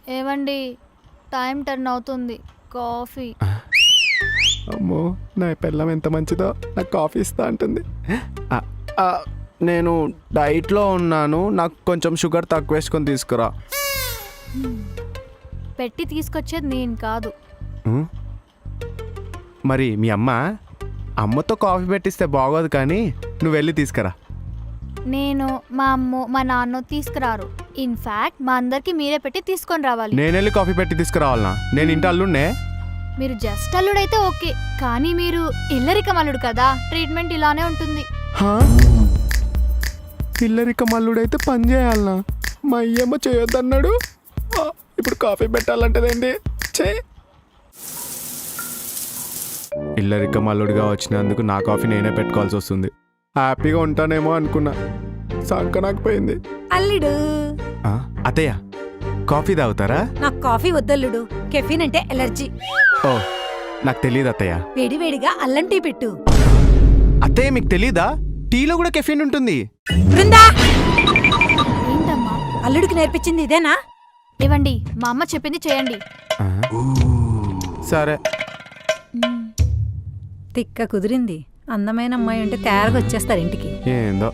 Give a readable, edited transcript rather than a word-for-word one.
ఏవండి టైం 10 అవుతుంది కాఫీ. అమ్మో నా పిల్లం ఎంత మంచిదో నాకు కాఫీ ఇస్తా అంటుంది. ఆ, ఆ, నేను డైట్లో ఉన్నాను, నాకు కొంచెం షుగర్ తక్కువ వేసుకొని తీసుకురా. పెట్టి తీసుకొచ్చేది నేను కాదు. ఉం? మరి మీ అమ్మతో కాఫీ పెట్టిస్తే బాగోదు, కానీ నువ్వు వెళ్ళి తీసుకురా. నేను మా అమ్మ మా నాన్న తీసుకురారు. ఇన్ఫాక్ట్ మా అందరికి మీరే పెట్టి తీసుకొని రావాలి. నేను వెళ్ళి కాఫీ పెట్టి తీసుకురావాలనా? నేను ఇంటి అల్లుడినే. మీరు జస్ట్ అల్లుడైతే ఓకే, కానీ మీరు ఇల్లరికం అల్లుడు కదా, ట్రీట్మెంట్ ఇలానే ఉంటుంది. హా? ఇల్లరిక మల్లుడైతే పని చేయాలనా? మా అయ్యమ్మ చేయొద్దన్నాడు. ఇప్పుడు కాఫీ పెట్టాలంటదేంటి? చే ఇల్లరిక మల్లుడిగా వచ్చినందుకు నా కాఫీ నేనే పెట్టుకోవాల్సి వస్తుంది. హ్యాపీగా ఉంటానేమో అనుకున్నా, సంకనాకపోయింది. అల్లుడు అత్తయ్య కాఫీ తాగుతారా? నాకు కాఫీ వద్దల్లుడు, కెఫీన్ అంటే ఎలర్జీ. ఓ నాకు తెలియదు అత్తయ్య. వేడివేడిగా అల్లం టీ పెట్టు. అత్తయ్య మీకు తెలీదా? టీలో కూడా కెఫీన్ ఉంటుంది. బృందా, ఏంటమ్మా? అల్లుడికి నేర్పించింది ఇదేనా? ఇవ్వండి, మా అమ్మ చెప్పింది చేయండి. సరే. తిక్క కుదిరింది. అందమైన అమ్మాయి ఉంటే తయారుగా వచ్చేస్తారు ఇంటికి. ఏందో